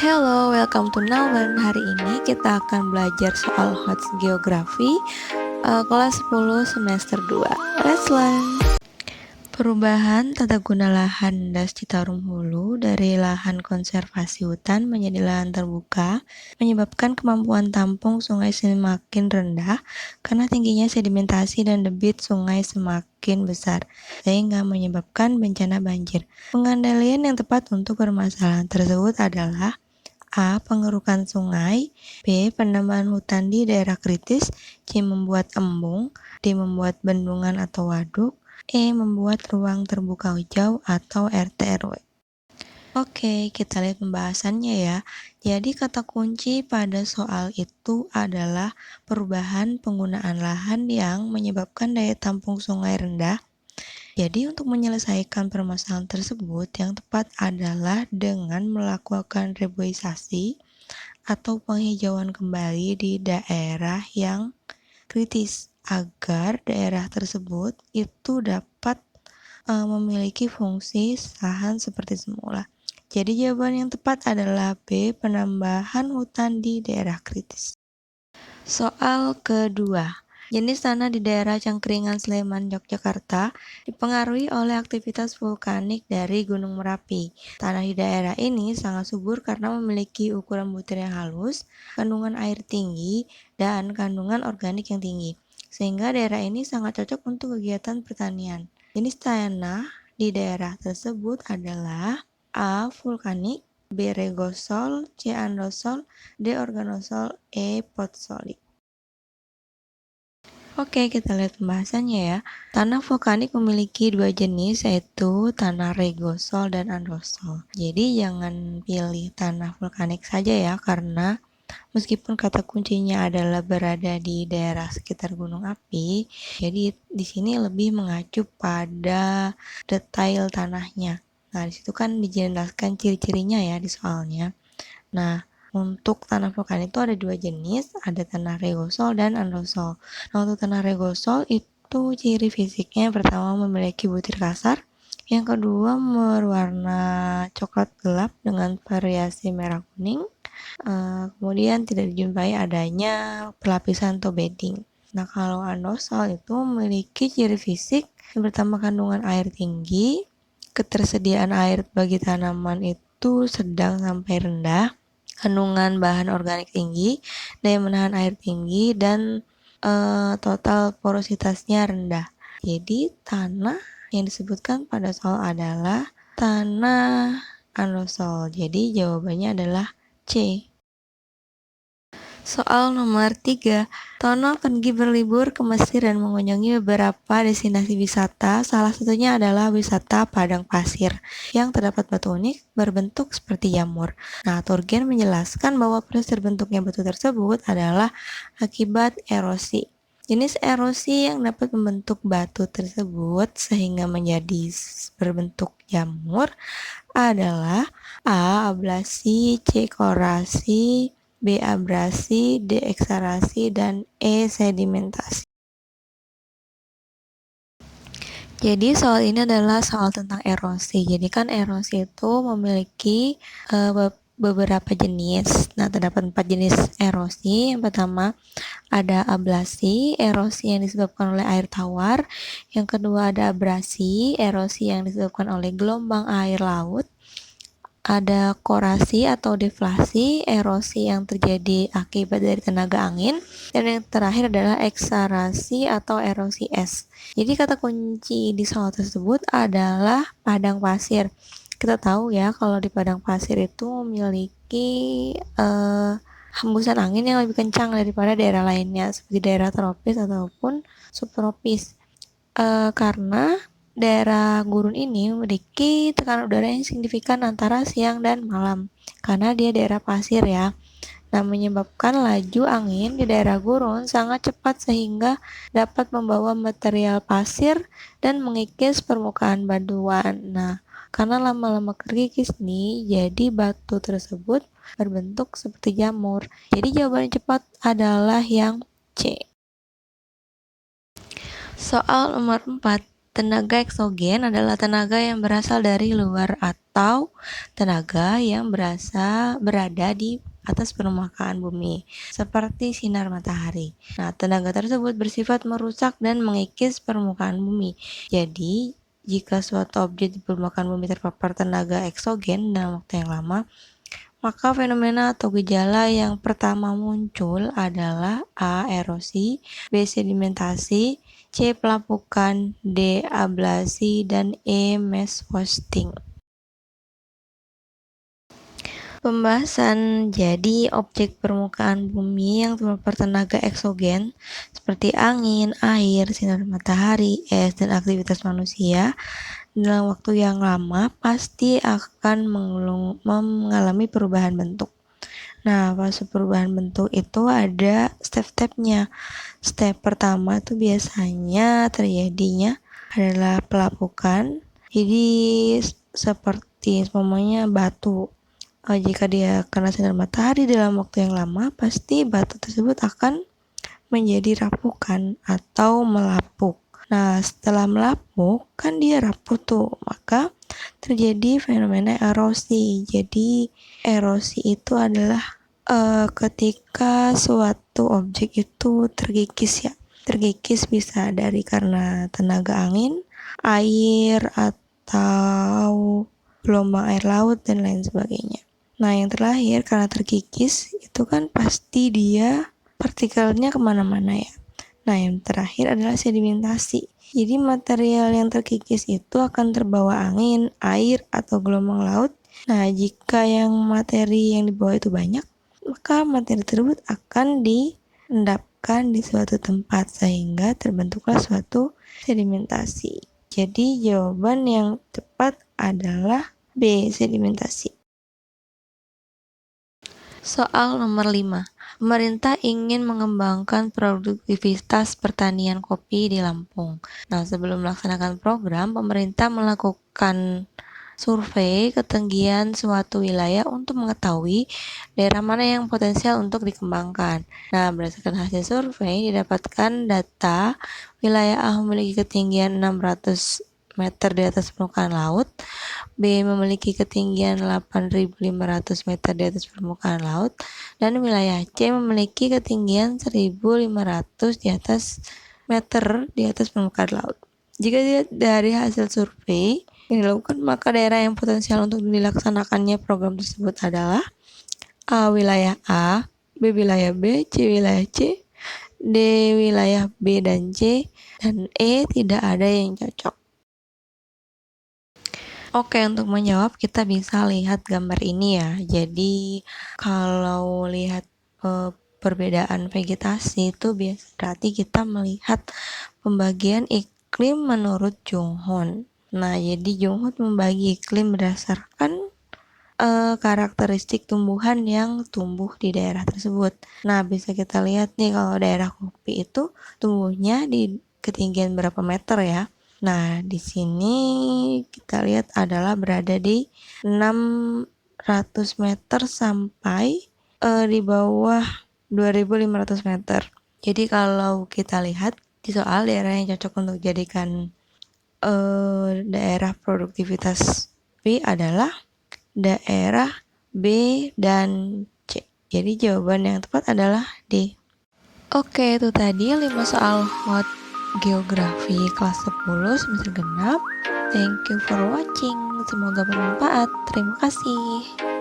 Hello, welcome to Now Learn. Hari ini kita akan belajar soal HOTS Geografi kelas 10 semester 2. Let's learn. Perubahan tata guna lahan Das Citarum Hulu dari lahan konservasi hutan menjadi lahan terbuka menyebabkan kemampuan tampung sungai semakin rendah karena tingginya sedimentasi dan debit sungai semakin besar, sehingga menyebabkan bencana banjir. Pengendalian yang tepat untuk permasalahan tersebut adalah A. Pengerukan sungai, B. Penambahan hutan di daerah kritis, C. Membuat embung, D. Membuat bendungan atau waduk, E. Membuat ruang terbuka hijau atau RT/RW. Oke, kita lihat pembahasannya ya. Jadi kata kunci pada soal itu adalah perubahan penggunaan lahan yang menyebabkan daya tampung sungai rendah. Jadi untuk menyelesaikan permasalahan tersebut yang tepat adalah dengan melakukan reboisasi atau penghijauan kembali di daerah yang kritis agar daerah tersebut itu dapat memiliki fungsi lahan seperti semula. Jadi jawaban yang tepat adalah B, penambahan hutan di daerah kritis. Soal kedua. Jenis tanah di daerah Cangkringan, Sleman, Yogyakarta dipengaruhi oleh aktivitas vulkanik dari Gunung Merapi. Tanah di daerah ini sangat subur karena memiliki ukuran butir yang halus, kandungan air tinggi, dan kandungan organik yang tinggi, sehingga daerah ini sangat cocok untuk kegiatan pertanian. Jenis tanah di daerah tersebut adalah A. Vulkanik, B. Regosol, C. Andosol, D. Organosol, E. Potsolik. Oke, kita lihat pembahasannya ya. Tanah vulkanik memiliki dua jenis, yaitu tanah regosol dan andosol. Jadi jangan pilih tanah vulkanik saja ya, karena meskipun kata kuncinya adalah berada di daerah sekitar gunung api, jadi di sini lebih mengacu pada detail tanahnya. Nah, di situ kan dijelaskan ciri-cirinya ya di soalnya. Nah, untuk tanah vulkanik itu ada dua jenis, ada tanah regosol dan andosol. Nah, untuk tanah regosol itu ciri fisiknya yang pertama memiliki butir kasar, yang kedua berwarna coklat gelap dengan variasi merah kuning, kemudian tidak dijumpai adanya pelapisan atau bedding. Nah, kalau andosol itu memiliki ciri fisik yang pertama kandungan air tinggi, ketersediaan air bagi tanaman itu sedang sampai rendah, kandungan bahan organik tinggi, daya menahan air tinggi, dan total porositasnya rendah. Jadi tanah yang disebutkan pada soal adalah tanah andosol. Jadi jawabannya adalah C. Soal nomor 3. Tono pergi berlibur ke Mesir dan mengunjungi beberapa destinasi wisata. Salah satunya adalah wisata padang pasir yang terdapat batu unik berbentuk seperti jamur. Nah, Turgen menjelaskan bahwa proses terbentuknya batu tersebut adalah akibat erosi. Jenis erosi yang dapat membentuk batu tersebut sehingga menjadi berbentuk jamur adalah A. Ablasi, C. korasi, B. abrasi, D. eksarasi, dan E. sedimentasi. Jadi soal ini adalah soal tentang erosi. Jadi kan erosi itu memiliki beberapa jenis. Nah, terdapat 4 jenis erosi. Yang pertama ada ablasi, erosi yang disebabkan oleh air tawar. Yang kedua ada abrasi, erosi yang disebabkan oleh gelombang air laut. Ada korasi atau deflasi, erosi yang terjadi akibat dari tenaga angin, dan yang terakhir adalah eksarasi atau erosi es. Jadi kata kunci di soal tersebut adalah padang pasir. Kita tahu ya kalau di padang pasir itu memiliki hembusan angin yang lebih kencang daripada daerah lainnya seperti daerah tropis ataupun subtropis. Karena daerah gurun ini memiliki tekanan udara yang signifikan antara siang dan malam karena dia daerah pasir ya. Nah, menyebabkan laju angin di daerah gurun sangat cepat sehingga dapat membawa material pasir dan mengikis permukaan batuan. Nah, karena lama-lama kerikis nih, jadi batu tersebut berbentuk seperti jamur. Jadi jawaban yang cepat adalah yang C. Soal nomor 4. Tenaga eksogen adalah tenaga yang berasal dari luar atau tenaga yang berada di atas permukaan bumi, seperti sinar matahari. Nah, tenaga tersebut bersifat merusak dan mengikis permukaan bumi. Jadi, jika suatu objek di permukaan bumi terpapar tenaga eksogen dalam waktu yang lama, maka fenomena atau gejala yang pertama muncul adalah A. Erosi, B. Sedimentasi, C. Pelapukan, D. Ablasi, dan E. Mass wasting. Pembahasan. Jadi, objek permukaan bumi yang terpapar tenaga eksogen seperti angin, air, sinar matahari, es, dan aktivitas manusia dalam waktu yang lama pasti akan mengalami perubahan bentuk. Nah, fase perubahan bentuk itu ada step-stepnya. Step pertama itu biasanya terjadinya adalah pelapukan. Jadi seperti umpamanya batu. Jika dia kena sinar matahari dalam waktu yang lama, pasti batu tersebut akan menjadi rapukan atau melapuk. Nah, setelah melapuk kan dia rapuh tuh, maka terjadi fenomena erosi. Jadi erosi itu adalah ketika suatu objek itu terkikis ya. Terkikis bisa dari karena tenaga angin, air, atau gelombang air laut dan lain sebagainya. Nah, yang terakhir karena terkikis itu kan pasti dia partikelnya kemana-mana ya. Nah, yang terakhir adalah sedimentasi. Jadi material yang terkikis itu akan terbawa angin, air, atau gelombang laut. Nah, jika yang materi yang dibawa itu banyak, maka materi tersebut akan diendapkan di suatu tempat sehingga terbentuklah suatu sedimentasi. Jadi jawaban yang tepat adalah B, sedimentasi. Soal nomor 5. Pemerintah ingin mengembangkan produktivitas pertanian kopi di Lampung. Nah, sebelum melaksanakan program, pemerintah melakukan survei ketinggian suatu wilayah untuk mengetahui daerah mana yang potensial untuk dikembangkan. Nah, berdasarkan hasil survei didapatkan data wilayah A memiliki ketinggian 600 meter di atas permukaan laut, B memiliki ketinggian 8.500 meter di atas permukaan laut, dan wilayah C memiliki ketinggian 1.500 meter di atas permukaan laut. Jika dilihat dari hasil survei yang dilakukan, maka daerah yang potensial untuk dilaksanakannya program tersebut adalah A. Wilayah A, B. Wilayah B, C. Wilayah C, D. Wilayah B dan C, dan E. Tidak ada yang cocok. Oke, untuk menjawab kita bisa lihat gambar ini ya. Jadi kalau lihat perbedaan vegetasi itu berarti kita melihat pembagian iklim menurut Junghun. Nah, jadi Junghun membagi iklim berdasarkan karakteristik tumbuhan yang tumbuh di daerah tersebut. Nah, bisa kita lihat nih kalau daerah kopi itu tumbuhnya di ketinggian berapa meter ya. Nah, di sini kita lihat adalah berada di 600 meter sampai di bawah 2.500 meter. Jadi kalau kita lihat di soal daerah yang cocok untuk jadikan daerah produktivitas B adalah daerah B dan C. Jadi jawaban yang tepat adalah D. Oke, itu tadi 5 soal hot geografi kelas 10 semester genap. Thank you for watching. Semoga bermanfaat. Terima kasih.